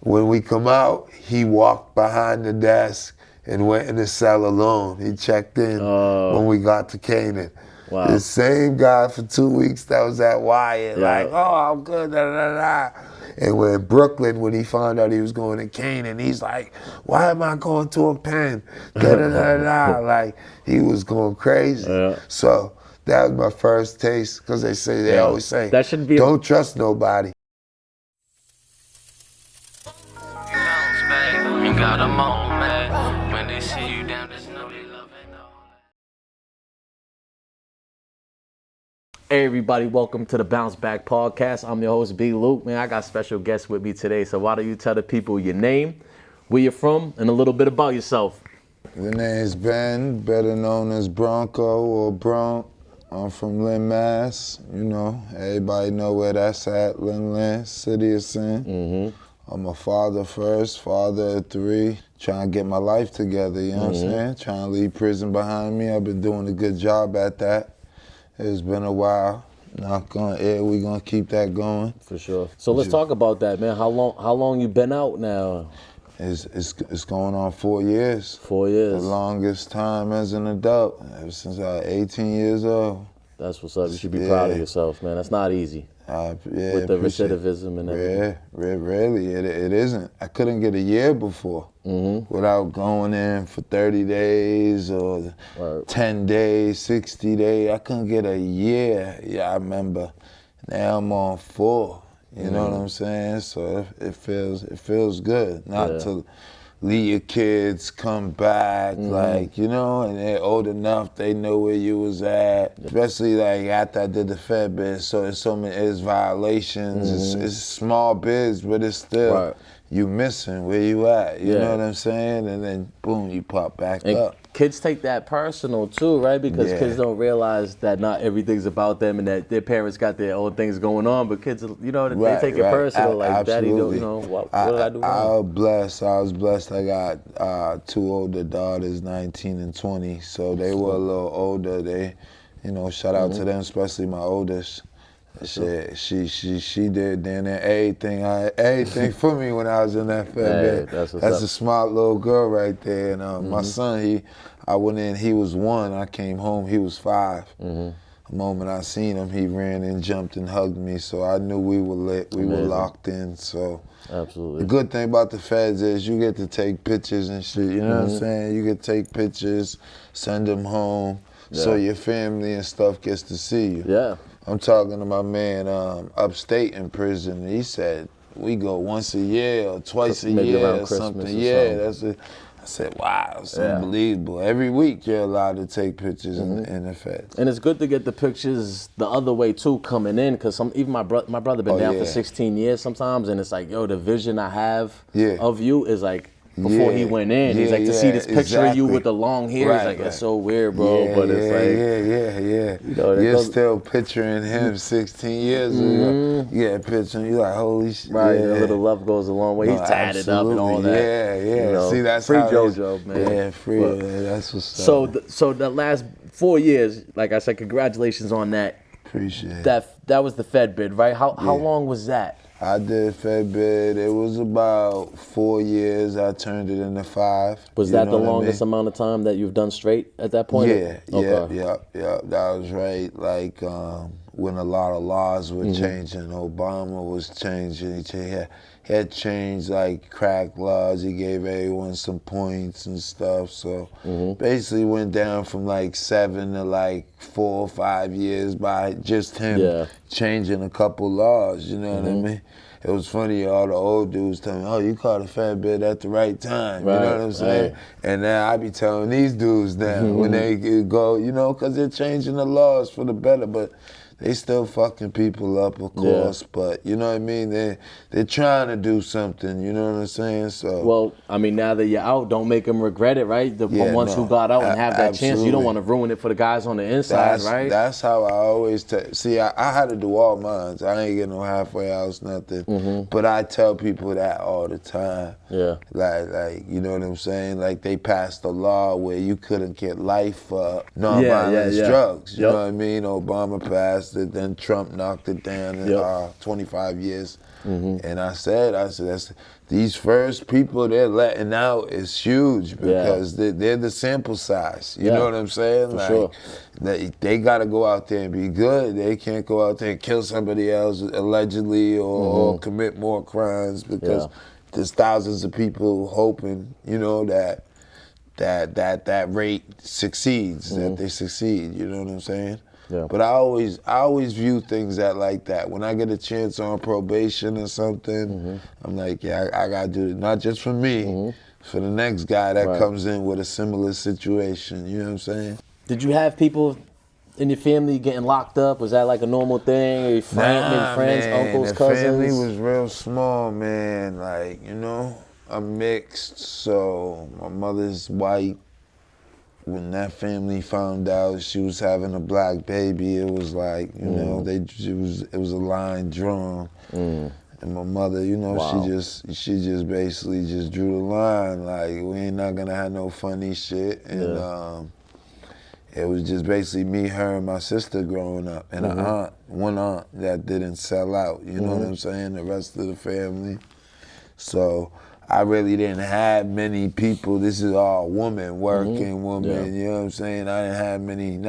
When we come out, he walked behind the desk and went in the cell alone. He checked in when we got to Canaan. Wow. The same guy for 2 weeks that was at Wyatt, Yeah. like, oh, I'm good, da da da. And when Brooklyn, when he found out he was going to Canaan, he's like, why am I going to a pen? Da da da da. Like, he was going crazy. Yeah. So that was my first taste, because they always say, that shouldn't be don't trust nobody. Got a moment when they see you down, just know they love it. Hey everybody, welcome to the Bounce Back Podcast. I'm your host, B. Luke. Man, I got special guests with me today, so why don't you tell the people your name, where you're from, and a little bit about yourself. The name's Ben, better known as Bronco or Bronc. I'm from Lynn, Mass. You know, everybody know where that's at, Lynn, City of Sin. Mm-hmm. I'm a father first, father of 3, trying to get my life together, you know what I'm saying? Trying to leave prison behind me. I've been doing a good job at that. It's been a while. Knock on air, we gonna keep that going. For sure. So let's talk about that, man. How long you been out now? It's going on 4 years. 4 years. The longest time as an adult, ever since I was 18 years old. That's what's up. You should be proud of yourself, man. That's not easy. With the recidivism and everything. Really, it isn't. I couldn't get a year before without going in for 30 days or 10 days, 60 days. I couldn't get a year. Yeah, I remember. Now I'm on 4. You know what I'm saying? So it feels good not to leave your kids, come back, like, you know, and they're old enough, they know where you was at. Especially like after I did the Fed biz, so it's violations, it's small biz, but it's still, you missing where you at, you know what I'm saying? And then boom, you pop back up. Kids take that personal too, right? Because kids don't realize that not everything's about them and that their parents got their own things going on, but kids, you know, they take it personal, like, absolutely. Daddy, you know, what did I do wrong? I was blessed. I got 2 older daughters, 19 and 20, so they were a little older. They, you know, shout out to them, especially my oldest. She did damn near everything for me when I was in that Fed. That's a smart little girl right there. And my son, I went in, he was 1. I came home, he was 5. The moment I seen him, he ran and jumped and hugged me. So I knew we were lit, we were locked in. So absolutely. The good thing about the Feds is you get to take pictures and shit. You know what I'm saying? You get to take pictures, send them home, so your family and stuff gets to see you. Yeah. I'm talking to my man upstate in prison. He said we go once a year or twice a year or something. That's it. I said, wow, it's unbelievable. Every week you're allowed to take pictures in the Feds. And it's good to get the pictures the other way too, coming in, because even my brother been down for 16 years sometimes, and it's like, yo, the vision I have of you is like, before he went in, he's like, to see this picture of you with the long hair, he's like, it's so weird, bro, but it's like, you know, you're still picturing him 16 years ago. Yeah, picturing, you're like, holy shit. Right, a little love goes a long way. He's tatted up and all that. Yeah. You know, see, that's free how JoJo, man. Yeah, free. That's what's up. So the last 4 years, like I said, congratulations on that. Appreciate it. That was the Fed bid, right? How long was that? I did Fed bid. It was about 4 years. I turned it into 5. Was that the longest amount of time that you've done straight at that point? Yeah. That was right. Like when a lot of laws were changing, Obama was changing. He had changed like crack laws. He gave everyone some points and stuff. So basically went down from like 7 to like 4 or 5 years by just him changing a couple laws. You know what I mean? It was funny, all the old dudes telling me, oh, you caught a Fed bid at the right time. You know what I'm saying? And now I be telling these dudes now when they go, you know, because they're changing the laws for the better, but they still fucking people up, of course, but you know what I mean? They're trying to do something, you know what I'm saying? So, well, I mean, now that you're out, don't make them regret it, right? Once you got out and have that chance, you don't want to ruin it for the guys on the inside, right? That's how I always see, I had to do all mine. I ain't get no halfway house, nothing. But I tell people that all the time. Yeah. Like, you know what I'm saying? Like, they passed a law where you couldn't get life for non-violence drugs. You know what I mean? Obama passed it, then Trump knocked it down in 25 years. And I said, these first people they're letting out is huge because they're the sample size. You know what I'm saying? For like, sure. They got to go out there and be good. They can't go out there and kill somebody else allegedly or commit more crimes because there's thousands of people hoping, you know, that rate succeeds, that they succeed. You know what I'm saying? Yeah. But I always view things like that. When I get a chance on probation or something, I'm like, yeah, I gotta do it. Not just for me, for the next guy that comes in with a similar situation. You know what I'm saying? Did you have people in your family getting locked up? Was that like a normal thing? Or your friends, man, uncles, cousins? The family was real small, man. Like, you know, I'm mixed, so my mother's white. When that family found out she was having a black baby, it was like, you know, it was a line drawn. And my mother, you know, she just basically just drew the line. Like, we ain't not gonna have no funny shit. And it was just basically me, her, and my sister growing up, and one aunt that didn't sell out. You know what I'm saying? The rest of the family. So I really didn't have many people. This is all working woman, you know what I'm saying? I didn't have many,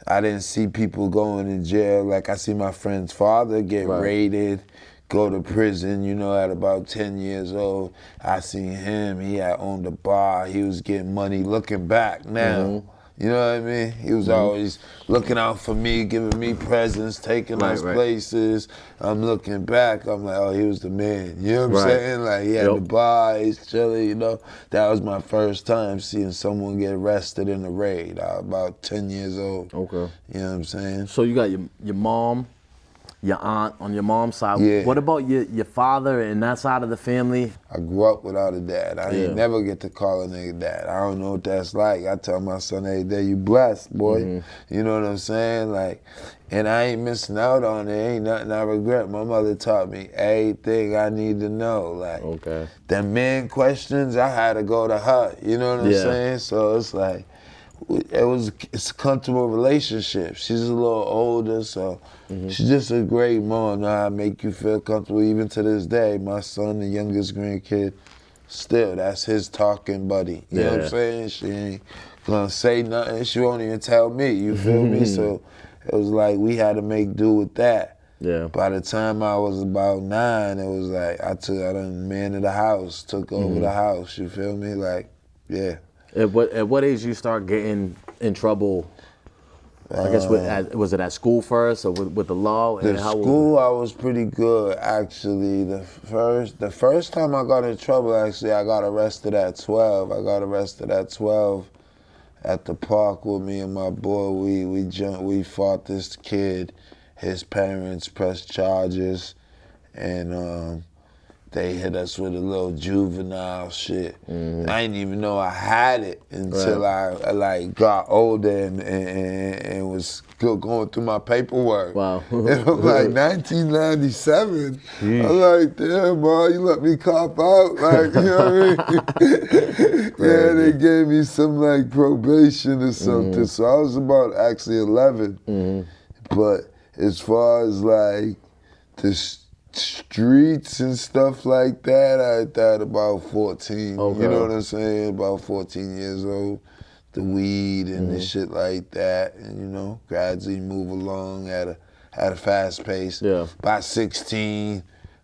I didn't see people going to jail. Like, I see my friend's father get raided, go to prison, you know, at about 10 years old. I seen him, he had owned a bar, he was getting money. Looking back now, you know what I mean? He was always looking out for me, giving me presents, taking us places. I'm looking back, I'm like, oh, he was the man. You know what I'm saying? Like, he had the bar, he's chilling, you know. That was my first time seeing someone get arrested in a raid. I was about 10 years old. Okay. You know what I'm saying? So you got your mom, your aunt on your mom's side. Yeah. What about your father and that side of the family? I grew up without a dad. I ain't never get to call a nigga dad. I don't know what that's like. I tell my son every day, you blessed, boy. You know what I'm saying? Like, and I ain't missing out on it. Ain't nothing I regret. My mother taught me everything I need to know. Like, the man questions, I had to go to her. You know what I'm saying? So it's like, it's a comfortable relationship. She's a little older, so she's just a great mom. Know how to make you feel comfortable. Even to this day, my son, the youngest grandkid, still, that's his talking buddy. You know what I'm saying? She ain't gonna say nothing. She won't even tell me. You feel me? So it was like we had to make do with that. Yeah. By the time I was about 9, it was like I done man of the house, took over the house. You feel me? Like, yeah. At what age you start getting in trouble? I guess was it at school first or with the law? The school I was pretty good actually. The first time I got in trouble actually I got arrested at 12. I got arrested at 12 at the park with me and my boy. We fought this kid. His parents pressed charges and they hit us with a little juvenile shit. I didn't even know I had it until I like got older and was going through my paperwork. Wow. And I'm like 1997. I'm like, damn, boy, you let me cop out. Like, you know what I mean? Yeah, they gave me some like probation or something. So I was about actually 11. But as far as like the streets and stuff like that, I thought about 14. You know what I'm saying? About 14 years old. The weed and the shit like that, and you know, gradually move along at a fast pace. Yeah. By 16,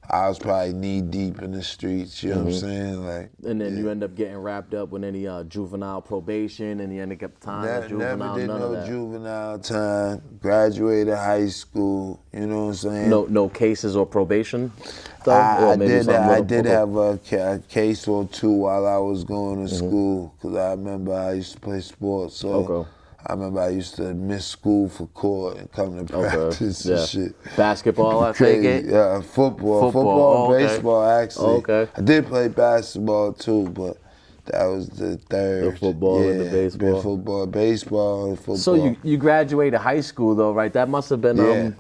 I was probably knee deep in the streets. You know what I'm saying? Like, and then you end up getting wrapped up with any juvenile probation, and you end up getting time. Never did no juvenile time. Graduated high school. You know what I'm saying? No cases or probation. I did have a case or two while I was going to school, because I remember I used to play sports. So I remember I used to miss school for court and come to practice and shit. Basketball, I take it? Yeah, football, baseball, actually. I did play basketball too, but that was the third. The football and the baseball. Football, baseball, and football. So you graduated high school though, right? That must have been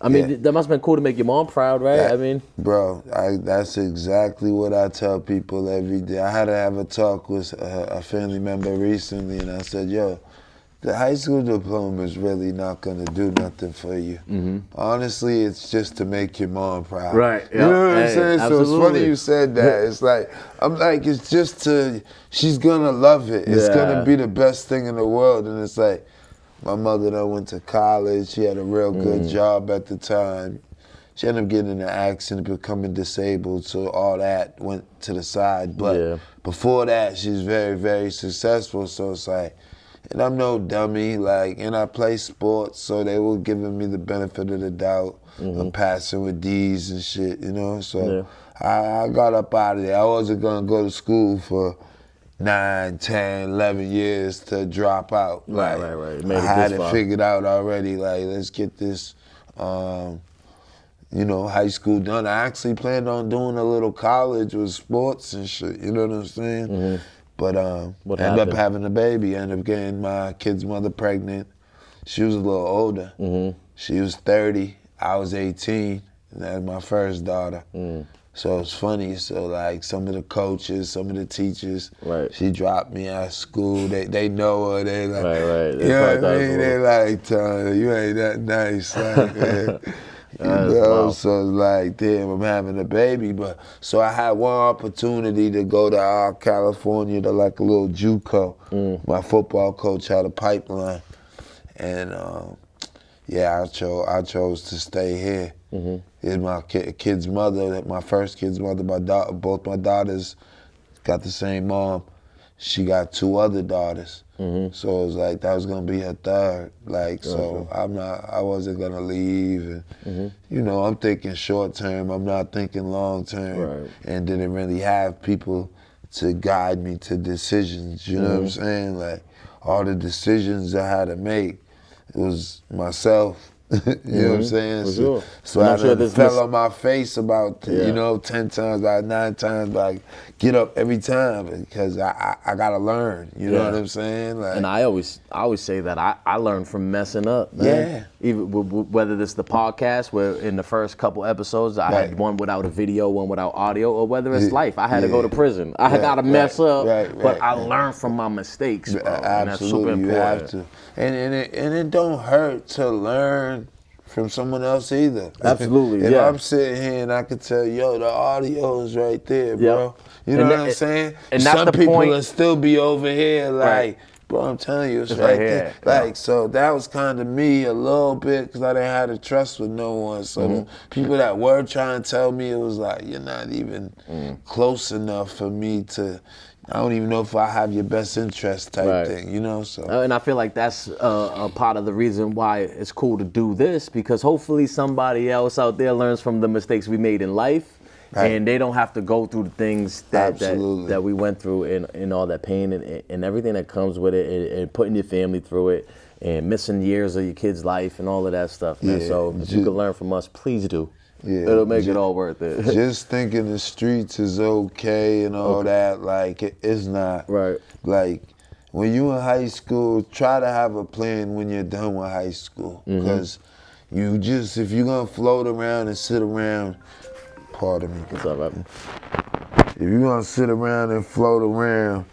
I mean, that must have been cool to make your mom proud, right? Bro, that's exactly what I tell people every day. I had to have a talk with a family member recently, and I said, yo, the high school diploma is really not gonna do nothing for you. Honestly, it's just to make your mom proud. Right. You know what I'm saying? Absolutely. So it's funny you said that. It's like, I'm like, it's just she's gonna love it. It's gonna be the best thing in the world. And it's like, my mother that went to college, she had a real good job at the time. She ended up getting in an accident, becoming disabled, so all that went to the side. But before that, she's very, very successful. So it's like, and I'm no dummy, like, and I play sports, so they were giving me the benefit of the doubt. I'm passing with D's and shit, you know? So I got up out of there. I wasn't gonna go to school for 9, 10, 11 years to drop out. Right. I had it figured out already, like, let's get this, high school done. I actually planned on doing a little college with sports and shit, you know what I'm saying? But ended up having a baby, ended up getting my kid's mother pregnant. She was a little older. She was 30, I was 18, and that was my first daughter. So it's funny, so like some of the coaches, some of the teachers, she dropped me out of school, they know her, they like, you know what I mean? They like, you ain't that nice, like, man. So it's like, damn, I'm having a baby. But so I had one opportunity to go to California to like a little JUCO. My football coach had a pipeline, and I chose to stay here. It's my kid's mother, my first kid's mother. Both my daughters got the same mom. She got 2 other daughters. So it was like that was gonna be her third. Like, so I wasn't gonna leave. And I'm thinking short term. I'm not thinking long term. And didn't really have people to guide me to decisions. You know what I'm saying? Like, all the decisions I had to make, it was myself. You know what I'm saying? So I fell on my face about 10 times, about 9 times, like, get up every time because I gotta learn. You know what I'm saying? Like, and I always say that I learned from messing up, man. Even whether it's the podcast, where in the first couple episodes I had one without a video, one without audio, or whether it's life, I had to go to prison. I gotta mess up, but I learned from my mistakes, bro. Absolutely, and that's super important. You have to. And it don't hurt to learn from someone else either. Absolutely, if I'm sitting here and I can tell, the audio is right there, bro. You know what I'm saying? And that's some the people point. will still be over here like, bro, I'm telling you, it's right there. Like, so that was kind of me a little bit because I didn't have to trust with no one. So the people that were trying to tell me, it was like, you're not even close enough for me to, I don't even know if I have your best interest type thing, So, and I feel like that's a part of the reason why it's cool to do this, because hopefully somebody else out there learns from the mistakes we made in life, and they don't have to go through the things that we went through and all that pain and everything that comes with it, and putting your family through it, and missing years of your kid's life and all of that stuff, man. So if you can learn from us, please do. It'll make it all worth it. Just thinking the streets is okay and all that, like, it's not. Like, when you in high school, try to have a plan when you're done with high school. Because if you're going to float around and sit around, pardon me. What's up, man? If you're going to sit around and float around,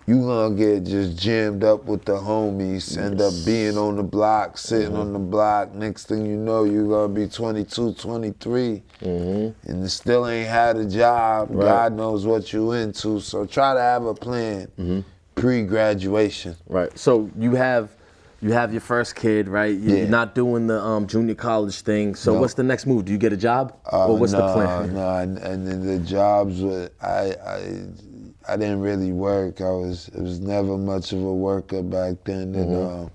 you gonna get just jammed up with the homies, end up being on the block, sitting on the block. Next thing you know, you're gonna be 22, 23, and you still ain't had a job. God knows what you into, so try to have a plan pre-graduation. So you have your first kid, right? You're not doing the junior college thing. So what's the next move? Do you get a job, or what's the plan? No, and then the jobs were I didn't really work. It was never much of a worker back then. And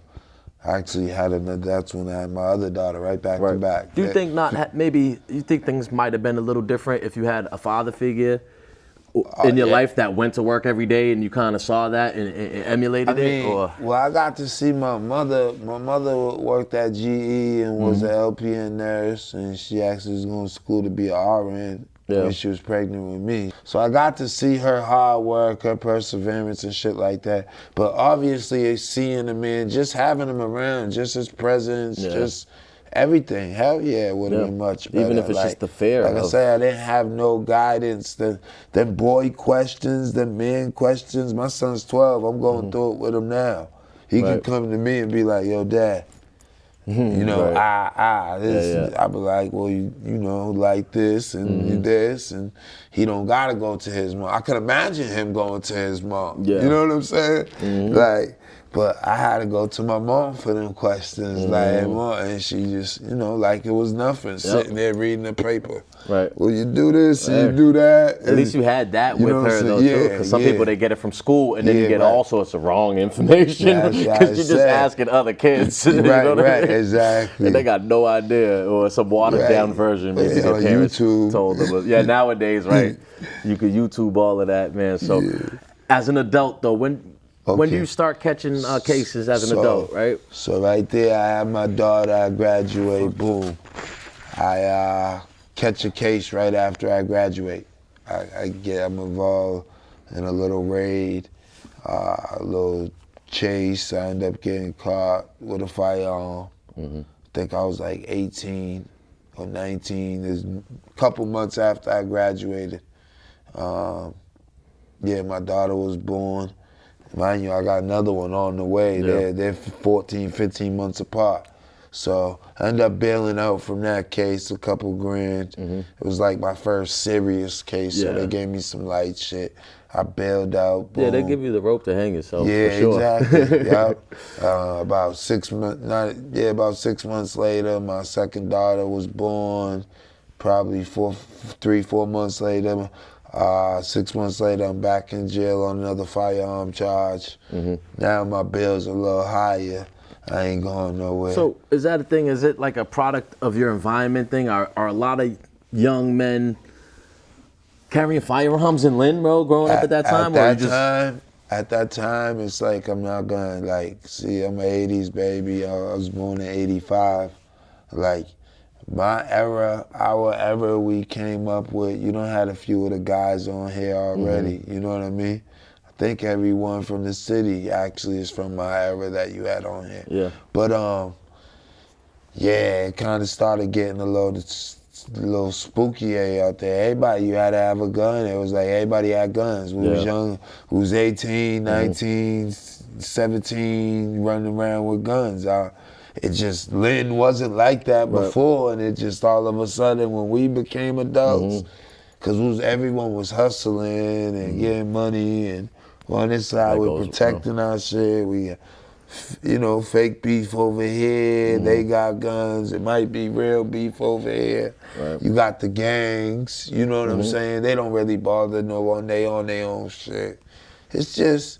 I actually that's when I had my other daughter back to back. Do you think you think things might have been a little different if you had a father figure in your life that went to work every day and you kind of saw that and emulated it? Or? Well, I got to see my mother. My mother worked at GE and was an LPN nurse, and she actually was going to school to be an RN. When she was pregnant with me. So I got to see her hard work, her perseverance and shit like that. But obviously seeing him just having him around, just his presence, just everything. Hell yeah, it would have been much better. Even if it's just the fear. Like I say, I didn't have no guidance. The boy questions, the man questions. My son's 12, I'm going through it with him now. He can come to me and be like, yo, Dad, you know, this. I be like, well, you know, like this and this, and he don't gotta go to his mom. I could imagine him going to his mom. You know what I'm saying? Like, but I had to go to my mom for them questions, like, hey, Mom, and she just, you know, like it was nothing, sitting there reading the paper. Right. Well, you do this, and you do that. At least you had that with her, though, too. Because some people, they get it from school, and then you get all sorts of wrong information because you're just asking other kids. You know what I mean? Exactly. And they got no idea, or some watered-down version maybe their parents told them. Yeah, nowadays, right, you could YouTube all of that, man. So as an adult, though, when do you start catching cases as an adult, right? So right there, I have my daughter, I graduate, boom. I catch a case right after I graduate. I'm involved in a little raid, a little chase. I end up getting caught with a firearm. I think I was like 18 or 19. It's a couple months after I graduated. My daughter was born. Mind you, I got another one on the way. They're 14, 15 months apart. So I ended up bailing out from that case, a couple grand. It was like my first serious case, so they gave me some light shit. I bailed out. Boom. Yeah, they give you the rope to hang yourself. Yeah, for sure. Exactly. About 6 months. About 6 months later, my second daughter was born. Probably 3-4 months later. 6 months later, I'm back in jail on another firearm charge. Now my bail's a little higher. I ain't going nowhere. So is that a thing? Is it like a product of your environment thing? Are a lot of young men carrying firearms in Lynn, bro, growing up at that time? At that time, it's like I'm not gonna see, I'm an 80s baby. I was born in 85. Like, my era, our era we came up with, you don't have a few of the guys on here already, you know what I mean? I think everyone from the city actually is from my era that you had on here. Yeah. But it kind of started getting a little spooky out there. Everybody, you had to have a gun. It was like everybody had guns. We was young, we was 18, 19, 17, running around with guns. It just, Lynn wasn't like that before, and it just all of a sudden when we became adults, because everyone was hustling and getting money, and on this side we're protecting our shit. We, fake beef over here. They got guns. It might be real beef over here. Right. You got the gangs. You know what I'm saying? They don't really bother no one. They on their own shit. It's just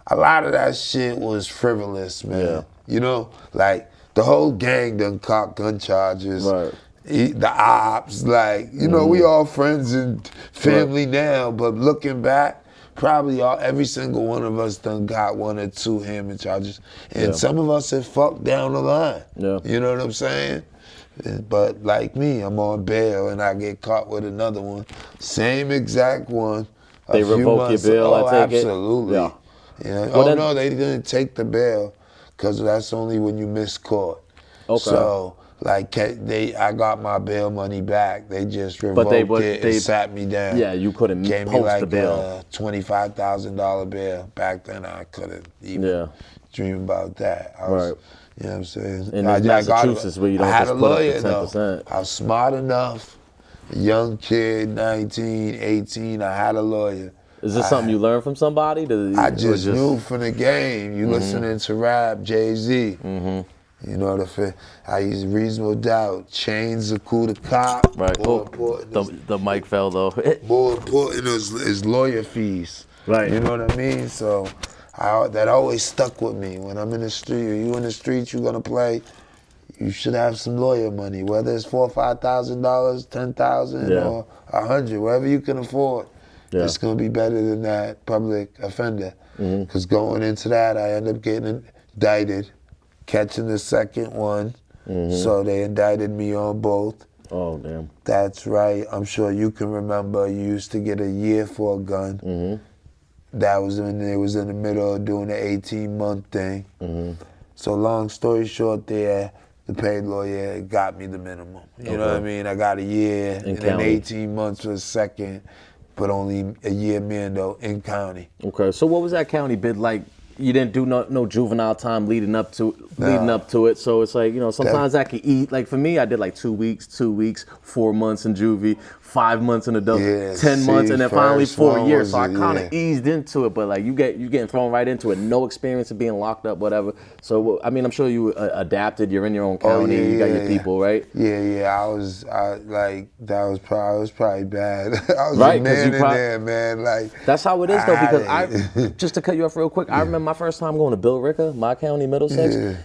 a lot of that shit was frivolous, man. Yeah. You know, like the whole gang done caught gun charges. Right. The ops, we all friends and family now, but looking back, probably every single one of us done got 1 or 2 hammer charges. And some of us have fucked down the line. Yeah. You know what I'm saying? But like me, I'm on bail and I get caught with another one. Same exact one. They revoke your bail, I take it? Absolutely. Yeah. No, they didn't take the bail because that's only when you miss court. Okay. So, I got my bail money back. They just revoked it and sat me down. Yeah, you couldn't post the bail. Gave me a $25,000 bail. Back then, I couldn't even dream about that. You know what I'm saying? In Massachusetts, where you don't just put up to 10%. I was smart enough, a young kid, 19, 18, I had a lawyer. Is this something you learned from somebody? I just knew from the game. You listening to rap, Jay-Z. You know I use Reasonable Doubt, Chains of Coup de Cop. Right. The mic fell though. More important is lawyer fees. Right. You know what I mean? So that always stuck with me. When I'm in the street, or you in the street, you gonna play, you should have some lawyer money, whether it's $4,000 or $5,000, $10,000 or $100, whatever you can afford. Yeah. It's gonna be better than that public offender. Because going into that, I end up getting indicted. Catching the second one, so they indicted me on both. Oh, damn. That's right. I'm sure you can remember you used to get a year for a gun. That was when they was in the middle of doing the 18-month thing. So long story short there, the paid lawyer got me the minimum. You know what I mean? I got a year and then 18 months for the second, but only a year mando in county. Okay, so what was that county bid like you didn't do no juvenile time leading up to it. So it's like, sometimes I can eat. Like for me, I did like 2 weeks, 4 months in juvie, 5 months in adult, 10 months, and then finally 4 years. So I kind of eased into it, but like you getting thrown right into it, no experience of being locked up, whatever. So I mean, I'm sure you adapted. You're in your own county. You got your people, right? Yeah. I was probably bad. I was a man in there, man. Like that's how it is though. Because just to cut you off real quick, I remember my first time going to Bill Ricker, my county, Middlesex. Yeah.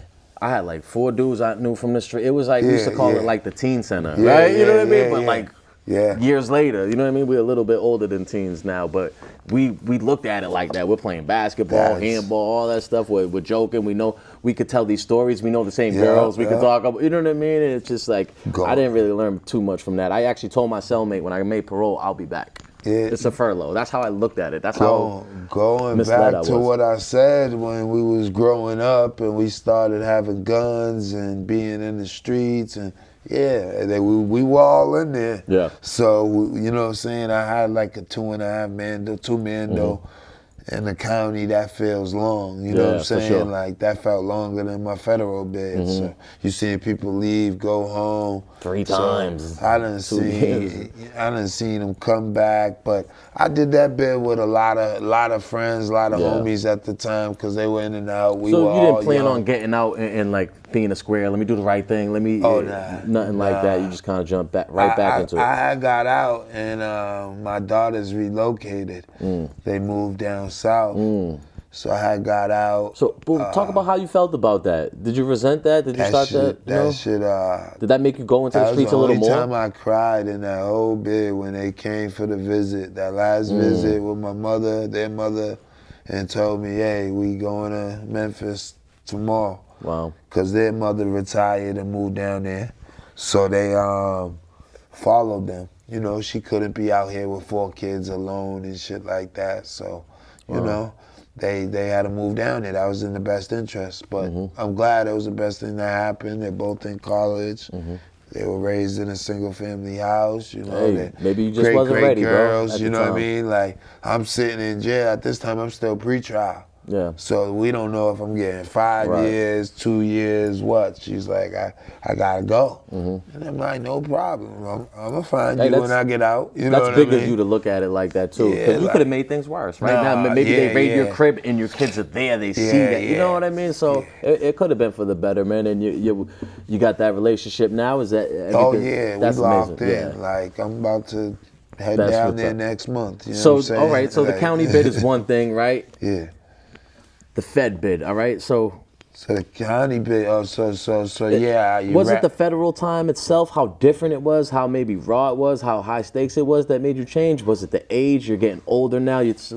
I had like 4 dudes I knew from the street. It was like, we used to call it like the teen center, right? You know what I mean? But like years later, you know what I mean? We're a little bit older than teens now, but we looked at it like that. We're playing basketball, handball, all that stuff. We're joking. We know we could tell these stories. We know the same girls. We could talk about, you know what I mean? And it's just like, I didn't really learn too much from that. I actually told my cellmate when I made parole, I'll be back. It's a furlough. That's how I looked at it. That's how going back to what I said when we was growing up and we started having guns and being in the streets and we were all in there. Yeah. So you know what I'm saying? I had like a 2.5 man, 2 man though. In the county, that feels long. You know what I'm saying? Sure. Like that felt longer than my federal bid. So you seeing people leave, go home 3 times. I done seen them come back, but I did that bid with a lot of friends, a lot of homies at the time because they were in and out. So you didn't plan on getting out and like being a square. Let me do the right thing. Let me. Nothing like that. You just kind of jumped back into it. I got out and my daughters relocated. They moved down south. So I had got out. So talk about how you felt about that. Did you resent that? Did you start that? That shit. Did that make you go into the streets a little more? That was the only time I cried in that whole bid when they came for the visit. That last visit with my mother, their mother, and told me, hey, we going to Memphis tomorrow. Wow. Because their mother retired and moved down there. So they followed them. You know, she couldn't be out here with 4 kids alone and shit like that. So, you know, they had to move down there. That was in the best interest. But I'm glad it was the best thing that happened. They're both in college. They were raised in a single family house, you know. Hey, maybe you just wasn't ready, girls, bro. You know what I mean? Like, I'm sitting in jail. At this time, I'm still pre-trial. Yeah. So we don't know if I'm getting 5 years, 2 years, what. She's like, I gotta go. And I'm like, no problem. I'm gonna find you when I get out. You know what I mean? That's big of you to look at it like that too. Because you could have made things worse, right? Now maybe they raid your crib and your kids are there. They see that. You know what I mean? So it could have been for the better, man. And you got that relationship now. Is that? That's we locked in. Like I'm about to head down there next month. You know what I'm saying? All right. So the county bid is one thing, right? Yeah. The Fed bid, all right? So the county bid, was it the federal time itself, how different it was, how maybe raw it was, how high stakes it was that made you change? Was it the age? You're getting older now, your kids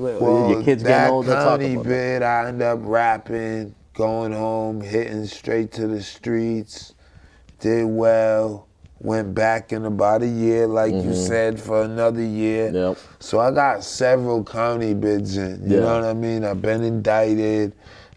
getting older? That county bid, I ended up rapping, going home, hitting straight to the streets, did well. Went back in about a year, like you said, for another year. Yep. So I got several county bids in, you know what I mean? I've been indicted.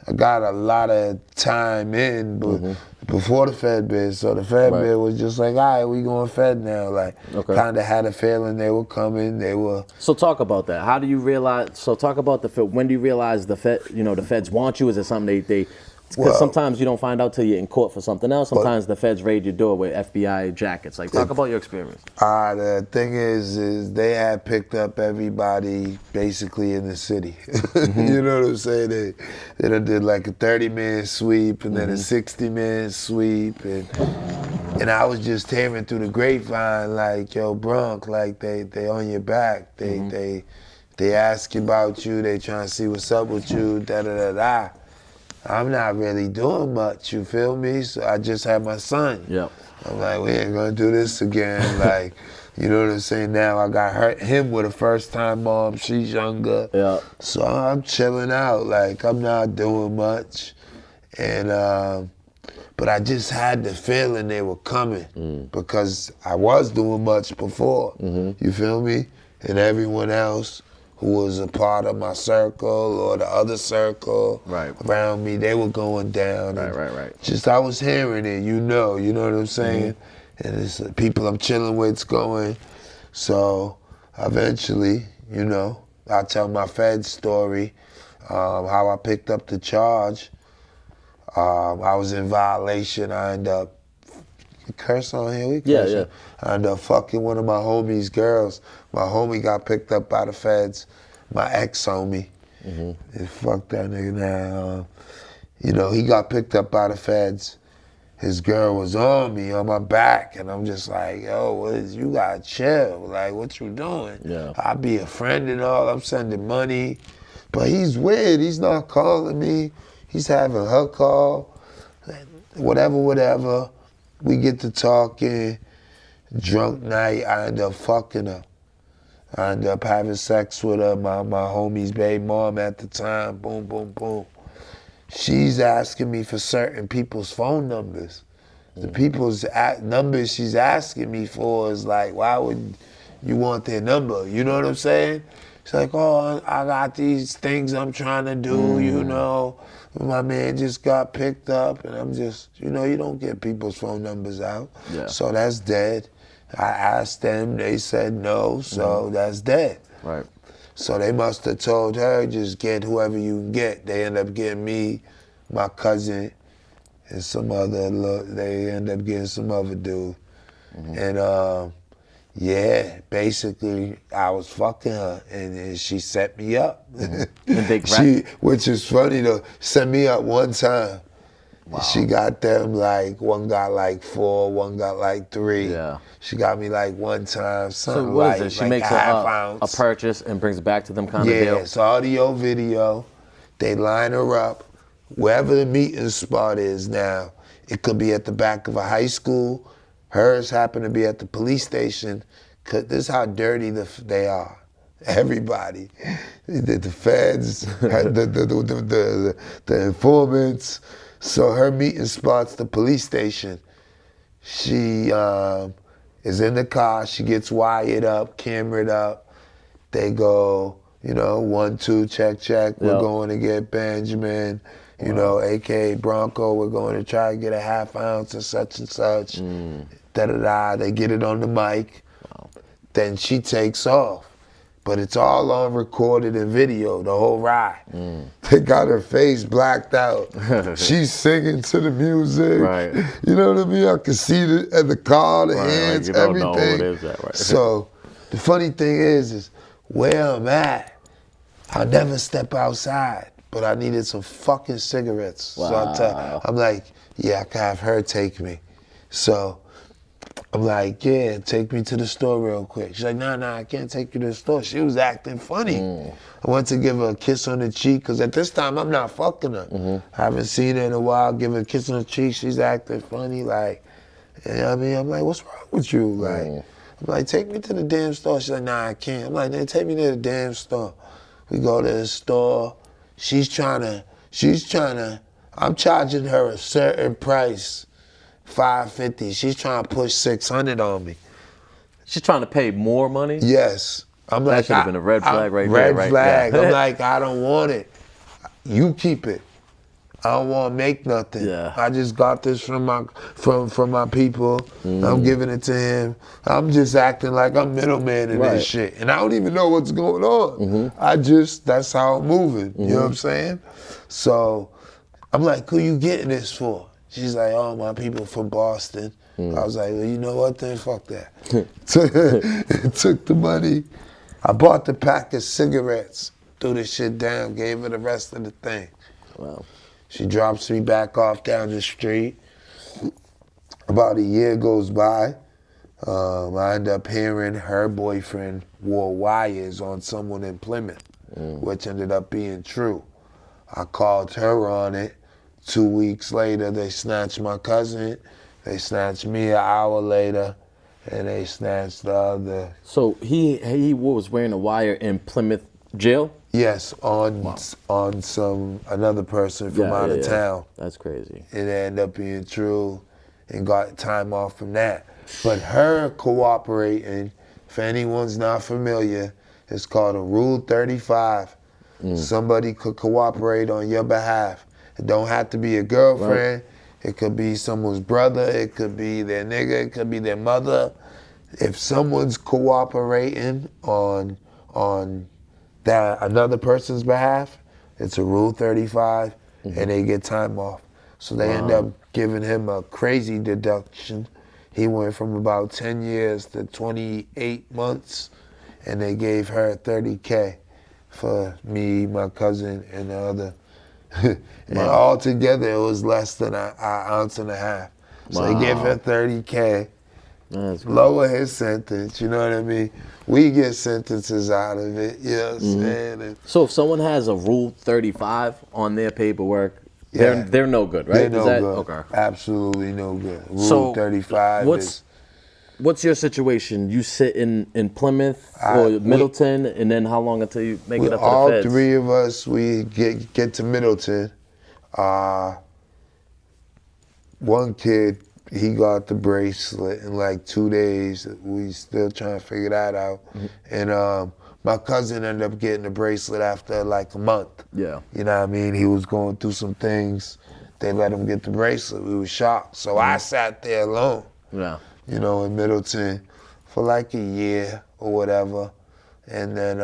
I got a lot of time in but before the Fed bid. So the Fed bid was just like, all right, we going Fed now. Like, kind of had a feeling they were coming. They were. So talk about that. How do you realize, talk about the Fed. When do you realize the Fed, the Feds want you? Is it something they because sometimes you don't find out till you're in court for something else. Sometimes the feds raid your door with FBI jackets. Like, talk about your experience. The thing is they had picked up everybody basically in the city. You know what I'm saying? They did like a 30-man sweep and then a 60-man sweep. And I was just hearing through the grapevine like, yo, Bronco, like they on your back. They ask about you. They trying to see what's up with you, da-da-da-da. I'm not really doing much, you feel me? So I just had my son. Yep. I'm like, we ain't gonna do this again. Like, you know what I'm saying? Now I got him with a first-time mom. She's younger. Yeah. So I'm chilling out. Like, I'm not doing much. And, but I just had the feeling they were coming because I was doing much before. You feel me? And everyone else who was a part of my circle or the other circle around me, they were going down. Right. Just I was hearing it, you know what I'm saying? And it's people I'm chilling with's going. So eventually, I tell my Fed story How I picked up the charge, I was in violation. I ended up, curse on here, we curse. Yeah. I ended up fucking one of my homie's girls. My homie got picked up by the feds, my ex-homie. Fuck that nigga now. You know, he got picked up by the feds. His girl was on me, on my back, and I'm just like, yo, you gotta chill. Like, what you doing? Yeah. I be a friend and all, I'm sending money. But he's weird, he's not calling me. He's having her call, whatever. We get to talking, drunk night, I end up fucking her. I end up having sex with her, my homie's baby mom at the time, boom, boom, boom. She's asking me for certain people's phone numbers. The people's numbers she's asking me for is like, why would you want their number? You know what I'm saying? She's like, oh, I got these things I'm trying to do, you know. My man just got picked up, and I'm just, you know, you don't get people's phone numbers out. Yeah. So that's dead. I asked them, they said no, so that's dead. Right. So they must have told her, just get whoever you can get. They end up getting me, my cousin, and some other, they end up getting some other dude. And yeah, basically I was fucking her and she set me up. Which is funny though, set me up one time. Wow. She got them like, one got like 4, one got like 3. Yeah. She got me like one time, something so what like, is it? She like makes a half ounce. A purchase and brings it back to them kind of deal? Yeah, it's audio, video. They line her up. Wherever the meeting spot is now, it could be at the back of a high school. Hers happened to be at the police station. Cause this is how dirty they are. Everybody, the feds, the informants. So her meeting spot's the police station. She is in the car. She gets wired up, cameraed up. They go, you know, 1, 2, check. We're going to get Benjamin. You know, aka Bronco, we're going to try to get a half ounce of such and such. Da-da-da, they get it on the mic. Wow. Then she takes off. But it's all on recorded and video, the whole ride. They got her face blacked out. She's singing to the music. Right. You know what I mean? I can see the car, the hands, like you don't everything. know what is that, right? So the funny thing is where I'm at, I'll never step outside. But I needed some fucking cigarettes. Wow. So I'm like, yeah, I can have her take me. So I'm like, yeah, take me to the store real quick. She's like, nah, I can't take you to the store. She was acting funny. I went to give her a kiss on the cheek, because at this time, I'm not fucking her. I haven't seen her in a while, give her a kiss on the cheek. She's acting funny, like, you know what I mean? I'm like, what's wrong with you? Like, I'm like, take me to the damn store. She's like, nah, I can't. I'm like, then take me to the damn store. We go to the store. She's trying to, I'm charging her a certain price, $550. She's trying to push $600 on me. She's trying to pay more money? Yes. I'm like, that should have been a red flag right there. Red flag. Yeah. I'm like, I don't want it. You keep it. I don't want to make nothing. Yeah. I just got this from my people. I'm giving it to him. I'm just acting like I'm middleman in this shit. And I don't even know what's going on. That's how I'm moving. You know what I'm saying? So I'm like, who you getting this for? She's like, oh, my people from Boston. I was like, well, you know what then? Fuck that. Took the money. I bought the pack of cigarettes, threw the shit down, gave her the rest of the thing. Wow. She drops me back off down the street. About a year goes by. I end up hearing her boyfriend wore wires on someone in Plymouth, which ended up being true. I called her on it. 2 weeks later, they snatched my cousin. They snatched me an hour later, and they snatched the other. So he was wearing a wire in Plymouth jail? Yes, on another person from out of town. That's crazy. It ended up being true, and got time off from that. But her cooperating, if anyone's not familiar, it's called a Rule 35. Somebody could cooperate on your behalf. It don't have to be a girlfriend. It could be someone's brother. It could be their nigga. It could be their mother. If someone's cooperating on that another person's behalf, It's a Rule 35, and they get time off. So they end up giving him a crazy deduction. He went from about 10 years to 28 months, and they gave her $30K for me, my cousin, and the other. And all together, it was less than an ounce and a half. So they gave her $30K, lower his sentence, you know what I mean? We get sentences out of it, you know what I'm saying? And so if someone has a Rule 35 on their paperwork, they're no good, right? They're no good. Okay. Absolutely no good. Rule 35 What's your situation? You sit in Plymouth or Middleton, and then how long until you make it up to the feds? All three of us, we get to Middleton. One kid, he got the bracelet in like 2 days. We still trying to figure that out. And my cousin ended up getting the bracelet after like a month. Yeah. You know what I mean? He was going through some things. They let him get the bracelet. We were shocked. So I sat there alone. Yeah. You know, in Middleton for like a year or whatever. And then,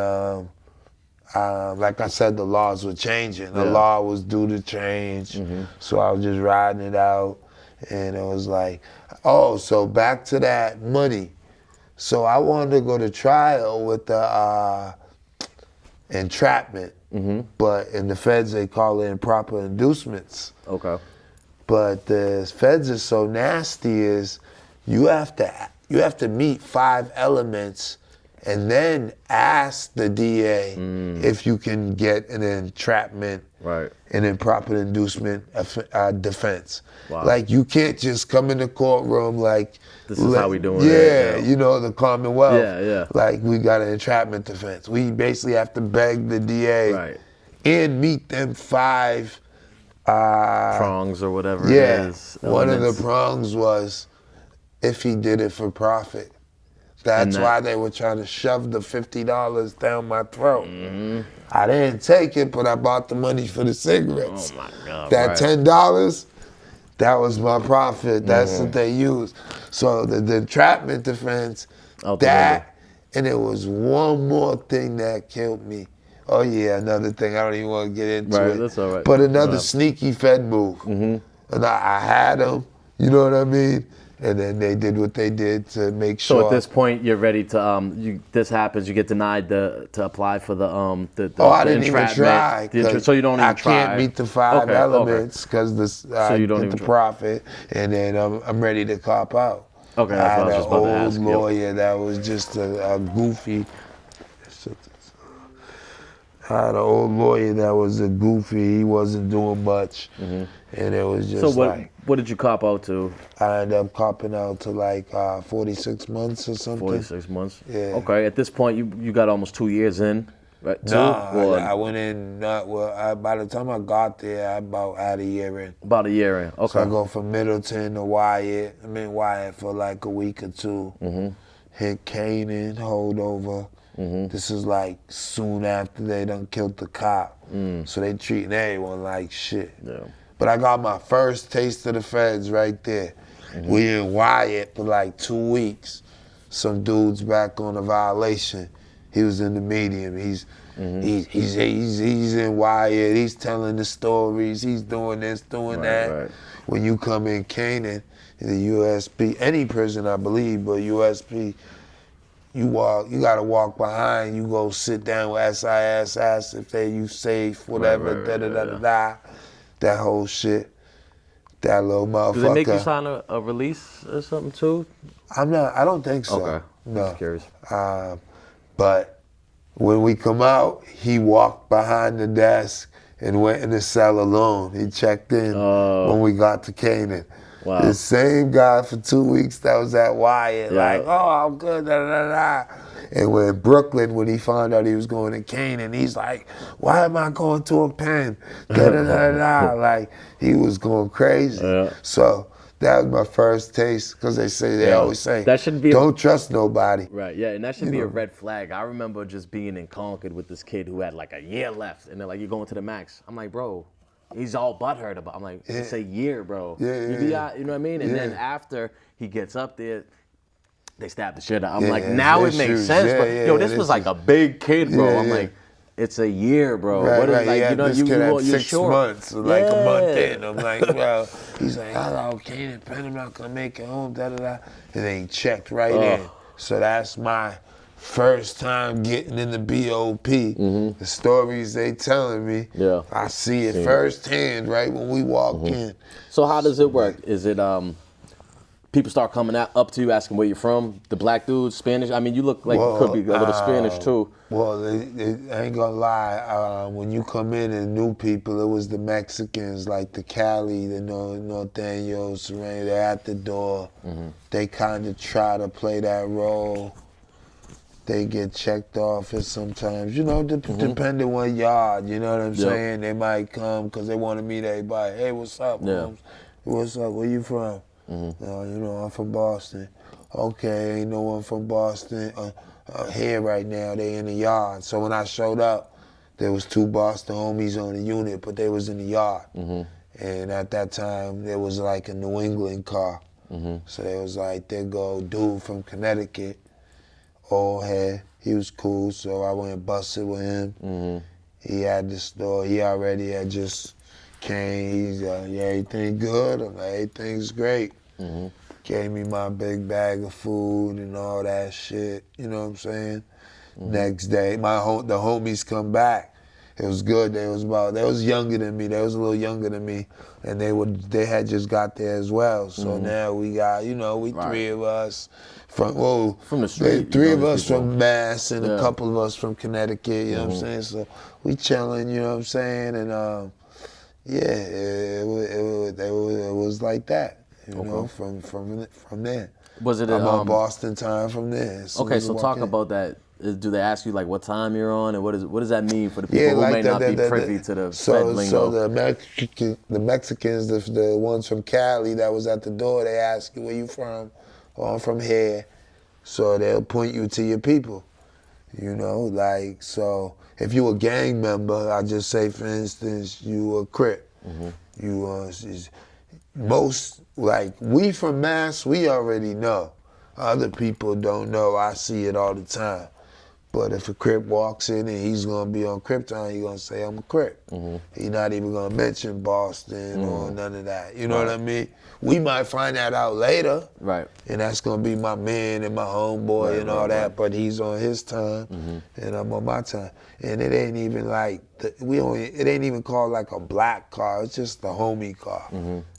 like I said, the laws were changing. The law was due to change. So I was just riding it out. And it was like, so back to that money. So I wanted to go to trial with the entrapment, but in the feds they call it improper inducements. Okay. But the feds are so nasty is you have to meet 5 elements and then ask the DA if you can get an entrapment, an improper inducement defense. Wow. Like you can't just come in the courtroom like, this is how we doing it. You know, the Commonwealth. Yeah. Like we got an entrapment defense. We basically have to beg the DA and meet them 5 prongs or whatever it is. One of the prongs was if he did it for profit. That's why they were trying to shove the $50 down my throat. I didn't take it, but I bought the money for the cigarettes. Oh my God. That $10, that was my profit. That's what they used. So the entrapment defense, and it was one more thing that killed me. Oh yeah, another thing. I don't even want to get into it. That's all right. But another sneaky Fed move. And I had them, you know what I mean? And then they did what they did to make sure. So at this point, you're ready to this happens. You get denied to apply for the I didn't even try. So you don't even try. I can't meet the 5 elements because I get the profit, and then I'm ready to cop out. Okay, that's what I was just about to ask. I had an old lawyer that was just a goofy. I had an old lawyer that was a goofy. He wasn't doing much, and it was just what did you cop out to? I ended up copping out to like 46 months or something. 46 months? Yeah. Okay, at this point, you got almost 2 years in, right? I went in, by the time I got there, I about had a year in. About a year in, okay. So I go from Middleton to Wyatt. I'm in Wyatt for like a week or 2. Hit Canaan, hold over. This is like soon after they done killed the cop. So they treating everyone like shit. Yeah. But I got my first taste of the feds right there. We in Wyatt for like 2 weeks. Some dude's back on a violation. He was in the medium. He's in Wyatt. He's telling the stories. He's doing this, doing that. Right. When you come in Canaan, in the USP, any prison I believe, but USP, you gotta walk behind. You go sit down with SIS, ask if you safe, whatever, da-da-da-da-da. That whole shit. That little motherfucker. Do they make you sign a release or something too? I don't think so. Okay. No. I'm just curious. But when we come out, he walked behind the desk and went in the cell alone. He checked in when we got to Canaan. Wow. The same guy for 2 weeks that was at Wyatt, I'm good, da-da-da-da. And when Brooklyn, when he found out he was going to Canaan, he's like, why am I going to a pen? Da-da-da-da. Like, he was going crazy. Yeah. So that was my first taste, because they always say, that shouldn't be don't trust nobody. Right, yeah, and that should be a red flag. I remember just being in Concord with this kid who had like a year left, and they're like, you're going to the max. I'm like, bro, he's all butthurt about it. I'm like, it's a year, bro. Yeah. You know what I mean? And then after he gets up there, they stab the shit out. I'm like, now it makes sense. But this was like a big kid, bro. I'm like, it's a year, bro. Right, what is right. like? Yeah, You know, this kid had 6 short. months, like a month in. I'm like, bro. He's like, hello, Keenan, I'm not gonna make it home, da da da. And then he checked right in. So that's my first time getting in the BOP. The stories they telling me, I see it firsthand right when we walk in. So how does it work? Is it people start coming up to you asking where you're from? The black dudes, Spanish? I mean, you look like you could be a little Spanish too. Well, I ain't gonna lie. When you come in and new people, it was the Mexicans, like the Cali, the Norteños, Serena. They're at the door. They kind of try to play that role. They get checked off at sometimes, you know, depending on yard, you know what I'm saying? They might come because they want to meet everybody. Hey, what's up, Holmes? What's up? Where you from? You know, I'm from Boston. Okay, ain't no one from Boston here right now. They in the yard. So when I showed up, there was 2 Boston homies on the unit, but they was in the yard. And at that time, there was like a New England car. So they was like, there go dude from Connecticut, old head. He was cool, so I went and busted with him. He had the store. He already had just came. He's like, yeah, everything good? I'm like, everything's great. Gave me my big bag of food and all that shit. You know what I'm saying? Next day, the homies come back. It was good. They was younger than me. They was a little younger than me, and they had just got there as well. So now we got, you know, 3 of us from the street. 3 of us from Mass and a couple of us from Connecticut. You know what I'm saying? So we chilling. You know what I'm saying? And it was like that. You know, from there. Was it? I'm on Boston time from there. Okay, so talk about that. Do they ask you like what time you're on, and what does that mean for the people who may not be privy to the Fed lingo? So the Mexicans, the ones from Cali that was at the door, they ask you where you from. Oh, I'm from here. So they'll point you to your people. You know, like, so if you a gang member, I just say, for instance, you a Crip. You most, like, we from Mass, we already know. Other people don't know. I see it all the time. But if a Crip walks in and he's gonna be on Crip time, he's gonna say, I'm a Crip. He's not even gonna mention Boston or none of that. You know what I mean? We might find that out later. Right. And that's gonna be my man and my homeboy and all that, but he's on his time and I'm on my time. And it ain't even like, it ain't even called like a black car, it's just the homie car.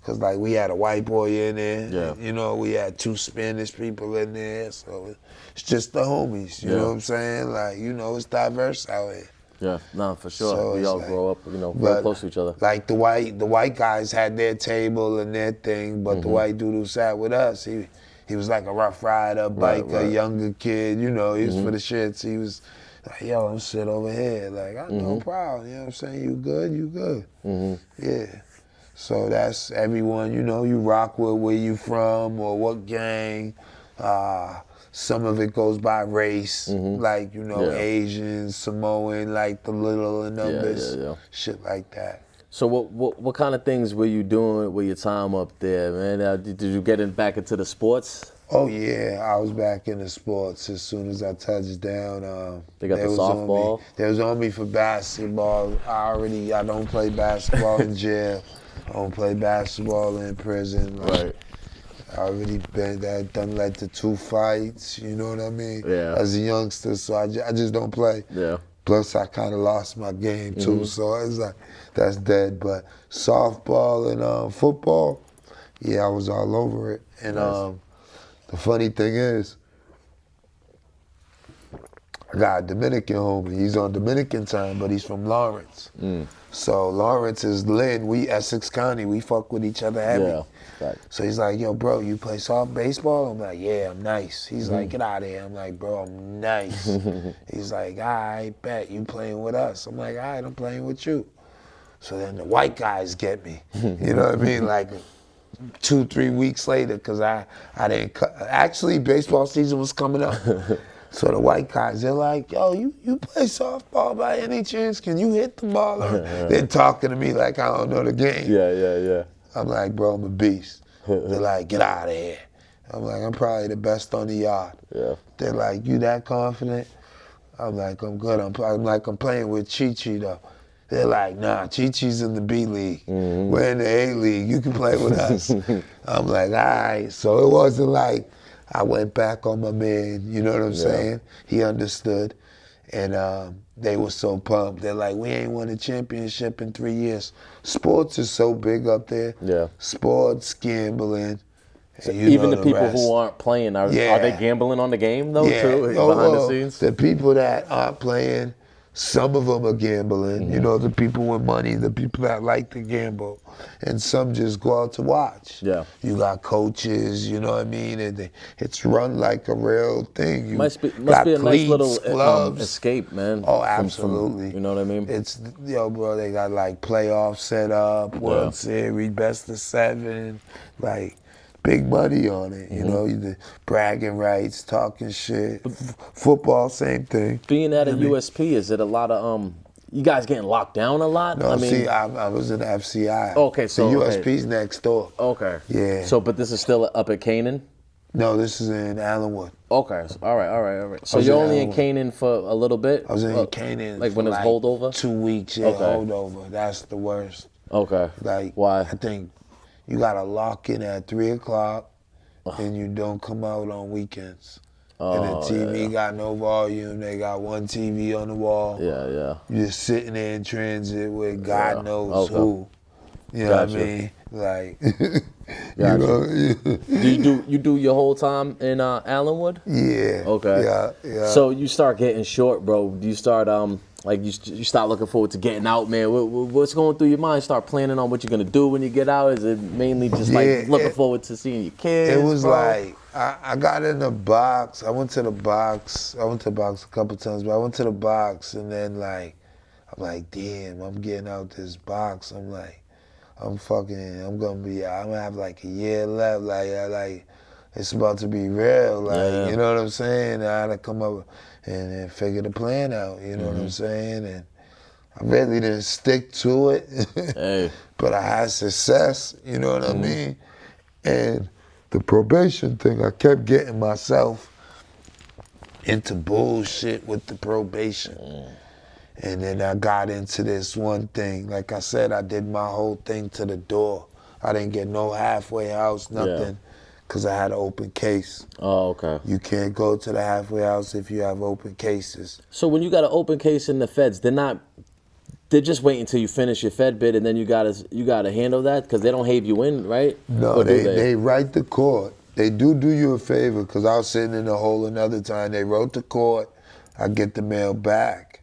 Cause like we had a white boy in there, you know, we had 2 Spanish people in there, so it's just the homies, you know what I'm saying? Like, you know, it's diverse out here. Yeah, no, for sure. So we all grow up, you know, very close to each other. Like the white guys had their table and their thing, but the white dude who sat with us, he was like a rough rider, biker, younger kid, you know, he was for the shits. He was like, yo, I'm sit over here. Like, I no problem, you know what I'm saying? You good, you good. Yeah. So that's everyone, you know, you rock with where you from or what gang. Some of it goes by race, like, you know, Asian, Samoan, like the little numbers, shit like that. So what kind of things were you doing with your time up there, man? Did you get back into the sports? Oh yeah, I was back in the sports as soon as I touched down. They got the softball? They was on me for basketball. I don't play basketball in jail. I don't play basketball in prison. Like, I already done led to 2 fights, you know what I mean? Yeah. As a youngster, so I just don't play. Yeah. Plus, I kind of lost my game too, so it's like, that's dead. But softball and football, yeah, I was all over it. And the funny thing is, I got a Dominican homie. He's on Dominican time, but he's from Lawrence. So Lawrence is Lynn. We Essex County. We fuck with each other heavy. Yeah. Right. So he's like, yo, bro, you play baseball? I'm like, yeah, I'm nice. He's like, get out of here. I'm like, bro, I'm nice. He's like, all right, bet you playing with us. I'm like, all right, I'm playing with you. So then the white guys get me. You know what I mean? Like 2-3 weeks later, because I didn't actually baseball season was coming up. So the white guys, they're like, yo, you play softball by any chance? Can you hit the ball? They're talking to me like I don't know the game. Yeah. I'm like, bro, I'm a beast. They're like, get out of here. I'm like, I'm probably the best on the yard. Yeah. They're like, you that confident? I'm like, I'm good. I'm playing with Chi-Chi, though. They're like, nah, Chi-Chi's in the B League. We're in the A League. You can play with us. I'm like, all right. So it wasn't like I went back on my man. You know what I'm saying? He understood. And they were so pumped. They're like, we ain't won a championship in 3 years. Sports is so big up there. Yeah. Sports, gambling. So even the people who aren't playing, are they gambling on the game, though, too, behind the scenes? The people that aren't playing, some of them are gambling. You know, the people with money, the people that like to gamble. And some just go out to watch. Yeah. You got coaches, you know what I mean? And it's run like a real thing. You must be a cleats, nice little gloves. escape, man. Oh, absolutely. You know what I mean? It's, bro, they got like playoffs set up, World Series, best of 7, like, big money on it, you know, the bragging rights, talking shit. Football, same thing. Being at a USP, is it a lot of, you guys getting locked down a lot? No, I was in the FCI. Okay, so. The USP's next door. Okay. Yeah. So, but this is still up at Canaan? No, this is in Allenwood. Okay, all right. So you're only in Canaan for a little bit? I was in Canaan like for when it's holdover? 2 weeks, holdover. That's the worst. Okay. Like, why? I think you gotta lock in at 3 o'clock, and you don't come out on weekends. And the TV got no volume. They got one TV on the wall. Yeah. You're just sitting there in transit with God knows who. You know what I mean? Like, you know. You do your whole time in Allenwood? Yeah. Okay. Yeah. So you start getting short, bro. Do you start like you start looking forward to getting out, man? What's going through your mind? Start planning on what you're gonna do when you get out? Is it mainly just like looking forward to seeing your kids? It was bro? like I got in the box. I went to the box a couple times, but I went to the box and then I'm like, damn, I'm getting out this box. I'm like, I'm gonna have like a year left. Like it's about to be real. Like, you know what I'm saying? I had to come up and figure the plan out. You know what I'm saying? And I really didn't stick to it, but I had success. You know what I mean? And the probation thing, I kept getting myself into bullshit with the probation. And then I got into this one thing. Like I said, I did my whole thing to the door. I didn't get no halfway house, nothing, because I had an open case. Oh, okay. You can't go to the halfway house if you have open cases. So when you got an open case in the feds, they're just waiting until you finish your Fed bid and then you gotta handle that because they don't have you in, right? No, they write the court. They do you a favor because I was sitting in the hole another time. They wrote the court. I get the mail back.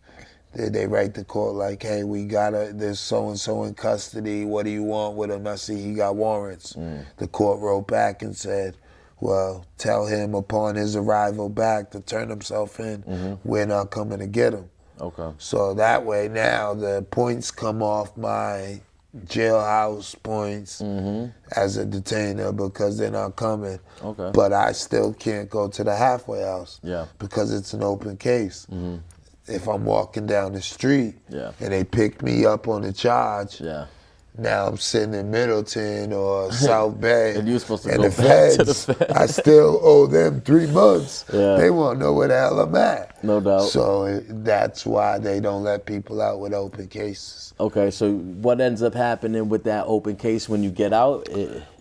They write the court like, hey, there's so-and-so in custody. What do you want with him? I see he got warrants. The court wrote back and said, well, tell him upon his arrival back to turn himself in. We're not coming to get him. Okay. So that way now the points come off my jailhouse points as a detainer because they're not coming. Okay. But I still can't go to the halfway house because it's an open case. If I'm walking down the street and they pick me up on the charge, now I'm sitting in Middleton or South Bay, and you're supposed to and go the back feds, to the feds. I still owe them 3 months. They want to know where the hell I'm at. No doubt. So that's why they don't let people out with open cases. Okay, so what ends up happening with that open case when you get out?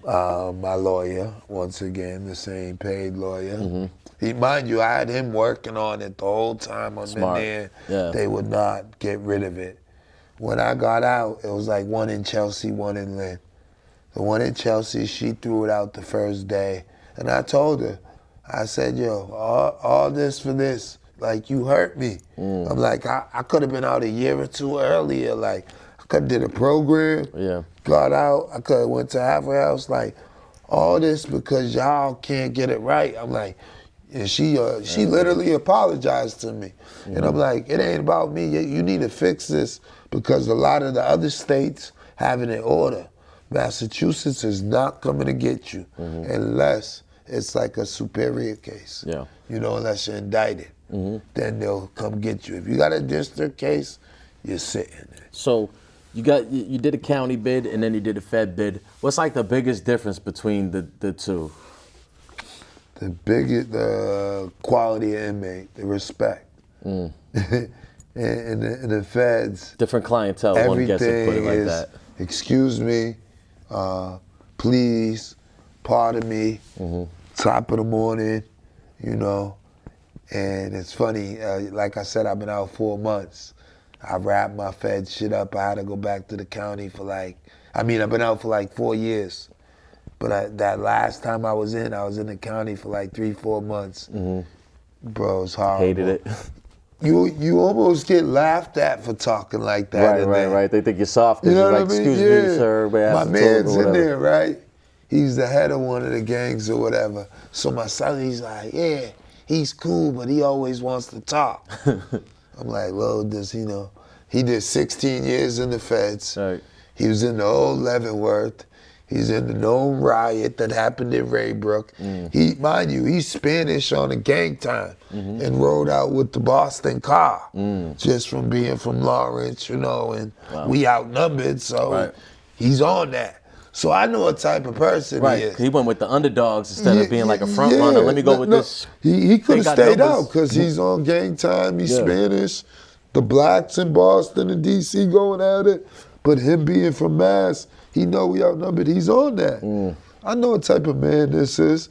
My lawyer, once again, the same paid lawyer. Mind you, I had him working on it the whole time I'm in there. They would not get rid of it. When I got out, it was like one in Chelsea, one in Lynn. The one in Chelsea, she threw it out the first day. And I told her, I said, yo, all this for this. Like, you hurt me. I'm like, I could have been out a year or two earlier. Like, I could have did a program, got out. I could have went to halfway house. Like, all this because y'all can't get it right. I'm like, and she literally apologized to me. And I'm like, it ain't about me. You need to fix this because a lot of the other states have it in order. Massachusetts is not coming to get you unless it's like a superior case. You know, unless you're indicted. Then they'll come get you. If you got a district case, you're sitting there. So you did a county bid and then you did a Fed bid. What's like the biggest difference between the two? The quality of inmate, the respect. in the feds. Different clientele, one gets to put it like that. Excuse me, please, pardon me, top of the morning, you know. And it's funny, like I said, I've been out 4 months. I wrapped my Fed shit up. I had to go back to the county for I've been out for 4 years. But that last time I was in the county for 3-4 months. Bro, it's horrible. Hated it. You almost get laughed at for talking like that. Right. They think you're soft because you're like, excuse me, sir. My man's in there, right? He's the head of one of the gangs or whatever. So my son, he's like, yeah, he's cool, but he always wants to talk. I'm like, well, does he know? He did 16 years in the feds. Right. He was in the old Leavenworth. He's in the known riot that happened in Raybrook. Mind you, he's Spanish on a gang time and rode out with the Boston car just from being from Lawrence, and we outnumbered, so he's on that. So I know what type of person he is. He went with the underdogs instead of being like a front runner. Let me go with this. He could have stayed out because he's on gang time. He's Spanish. The blacks in Boston and D.C. going at it. But him being from Mass, he know we outnumbered. He's on that. I know what type of man this is.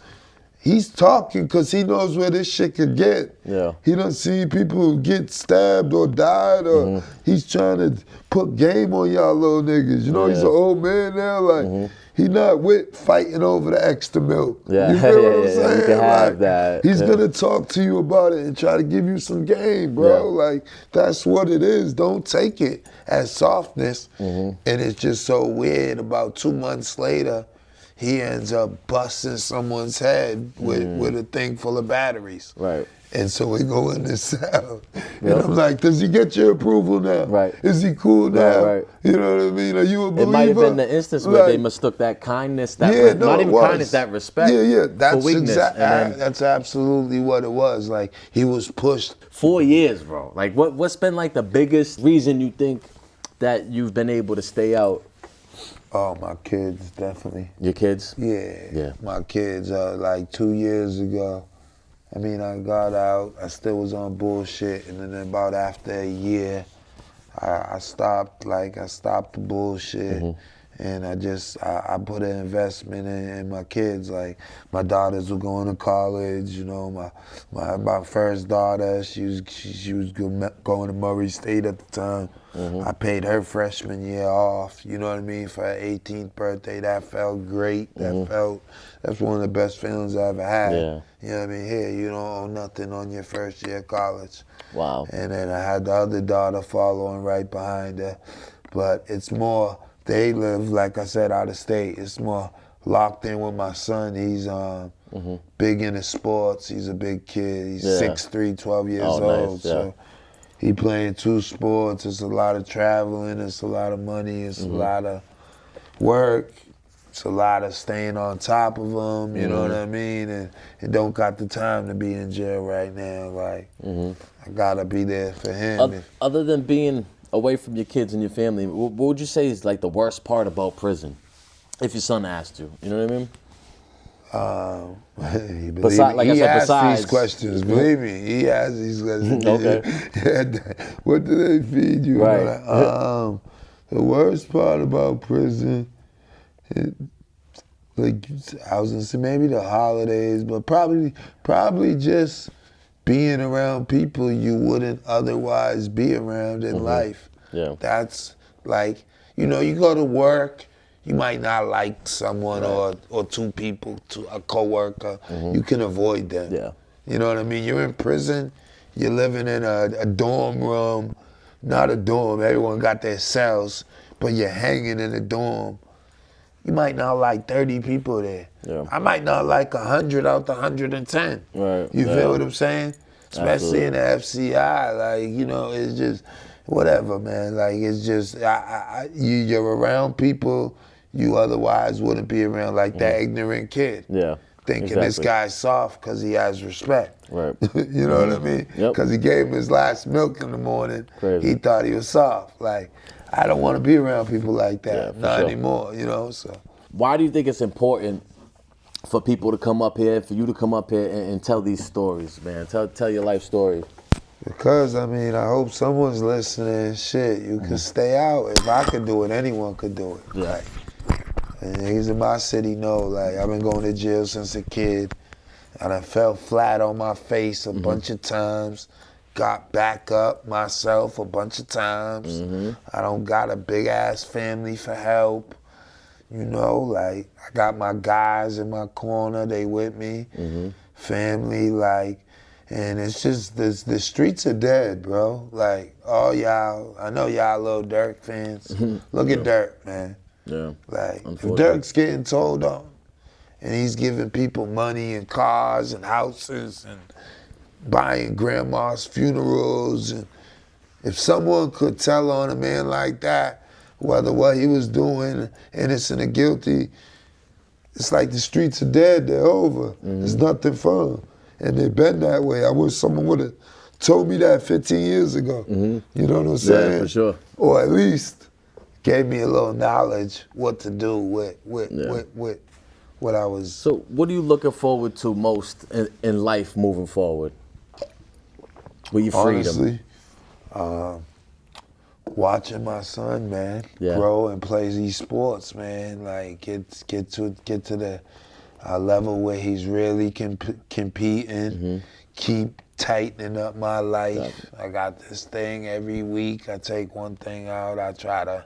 He's talking because he knows where this shit could get. Yeah. He done seen people get stabbed or died, or he's trying to put game on y'all little niggas. He's an old man now. He not with fighting over the extra milk. Yeah. You feel what I'm saying? You can have that. He's gonna talk to you about it and try to give you some game, bro. That's what it is. Don't take it as softness. And it's just so weird. About 2 months later, he ends up busting someone's head with a thing full of batteries. Right. And so we go in the cell. And I'm like, does he get your approval now? Right. Is he cool now? Right. You know what I mean? Are you a believer? It might have been the instance where they mistook that kindness, not even kindness, that respect for weakness. That's absolutely what it was. He was pushed. 4 years, bro. What's been the biggest reason you think that you've been able to stay out? Oh, my kids, definitely. Your kids? Yeah. My kids, 2 years ago, I got out, I still was on bullshit, and then about after a year, I stopped the bullshit, and I put an investment in my kids. My daughters were going to college, my first daughter, she was going to Murray State at the time. I paid her freshman year off, you know what I mean, for her 18th birthday. That felt great. That's one of the best feelings I ever had. Yeah. You know what I mean? Here, you don't owe nothing on your first year of college. Wow. And then I had the other daughter following right behind her. But it's more, they live, like I said, out of state. It's more locked in with my son. He's big into sports. He's a big kid. He's 6'3", 12 years old. Nice. So he playing 2 sports. It's a lot of traveling. It's a lot of money. It's a lot of work. It's a lot of staying on top of him, you know what I mean? And don't got the time to be in jail right now. I gotta be there for him. Other than being away from your kids and your family, what would you say is the worst part about prison? If your son asked you, you know what I mean? He asks these questions, believe me. He asks these questions. Okay. What do they feed you? Right. The worst part about prison, I was gonna say maybe the holidays, but probably just being around people you wouldn't otherwise be around in life. Yeah. That's you go to work, you might not like someone or 2 people, a coworker. You can avoid them. Yeah. You know what I mean? You're in prison, you're living in a dorm room, not a dorm, everyone got their cells, but you're hanging in a dorm. You might not like 30 people there. Yeah. I might not like 100 out the 110. Right. You feel what I'm saying? Especially in the FCI, it's just whatever, man. It's just you're around people you otherwise wouldn't be around, that ignorant kid. Yeah. Thinking this guy's soft because he has respect. Right. You know what I mean? Because he gave him his last milk in the morning. Crazy. He thought he was soft. I don't want to be around people like that. Not anymore, so. Why do you think it's important for people to come up here, for you to come up here and tell these stories, man? Tell your life stories. Because, I mean, I hope someone's listening. Shit, you can stay out. If I could do it, anyone could do it. Yeah. Like, and niggas in my city know, like, I've been going to jail since a kid. I done fell flat on my face a bunch of times. Got back up myself a bunch of times. I don't got a big-ass family for help. You know, like, I got my guys in my corner. They with me. Family, like, and it's just, the streets are dead, bro. Like, all y'all, I know y'all little Dirk fans. Look at Dirk, man. Yeah. Like, if Dirk's getting told on, and he's giving people money and cars and houses and buying grandma's funerals, and if someone could tell on a man like that, whether what he was doing, innocent or guilty, it's like the streets are dead, they're over. There's nothing fun. And they've been that way. I wish someone would have told me that 15 years ago. You know what I'm saying? Yeah, for sure. Or at least gave me a little knowledge what to do with what I was. So what are you looking forward to most in life moving forward? With your freedom? Honestly, watching my son, man, Yeah. grow and play these sports, man. Like get to the level where he's really competing. Keep tightening up my life. I got this thing every week. I take one thing out. I try to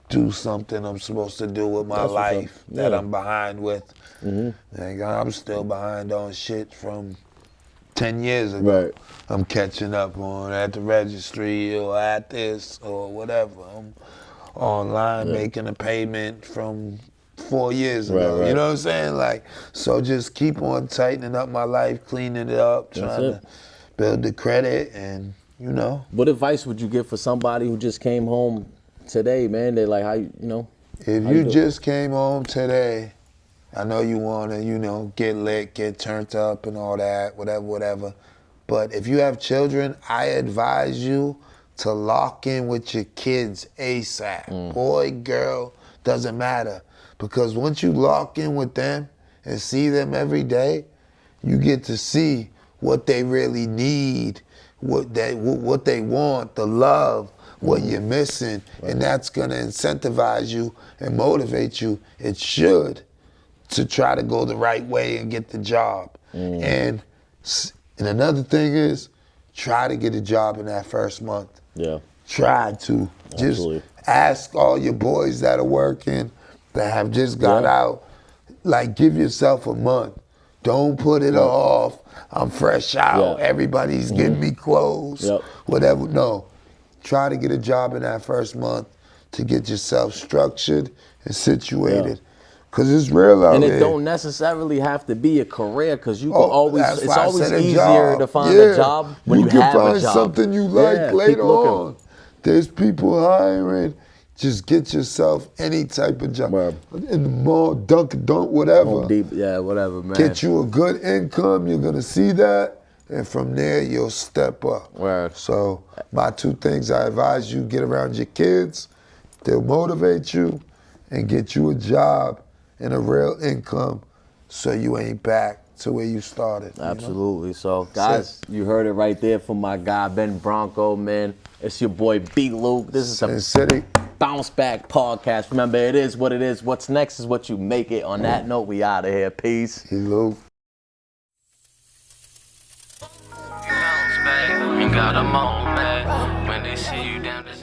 do something I'm supposed to do with my life that I'm behind with. Like, I'm still behind on shit from 10 years ago. Right. I'm catching up on at the registry or at this or whatever. I'm online making a payment from 4 years ago. Right. You know what I'm saying? Like, so just keep on tightening up my life, cleaning it up, trying to build the credit, and you know. What advice would you give for somebody who just came home today, man? They're like, how you know? If you just came home today, I know you want to, you know, get lit, get turned up and all that, whatever. But if you have children, I advise you to lock in with your kids ASAP. Boy, girl, doesn't matter. Because once you lock in with them and see them every day, you get to see what they really need, what they want, the love, what you're missing, and that's gonna incentivize you and motivate you. It should, to try to go the right way and get the job. And another thing is, try to get a job in that first month. Yeah. Try to. Absolutely. Just ask all your boys that are working, that have just got out, like, give yourself a month. Don't put it off. I'm fresh out. Everybody's getting me clothes. Whatever. No. Try to get a job in that first month to get yourself structured and situated. Because it's real out there. And it don't necessarily have to be a career, because you can always, it's always easier job. to find a job when you have a job. You can find something you like later on. There's people hiring. Just get yourself any type of job. In the mall, Dunkin' Donut, whatever. Home Depot, whatever, man. Get you a good income, you're gonna see that, and from there you'll step up. So my two things I advise you: get around your kids, they'll motivate you, and get you a job and a real income so you ain't back to where you started. Absolutely. So guys, you heard it right there from my guy, Ben Bronco, man. It's your boy B. Luke. This is a Bounce Back podcast. Remember, it is what it is. What's next is what you make it. On that note, we out of here. Peace. Hey, Luke. Bounce back, ain't got a moment when they see you down this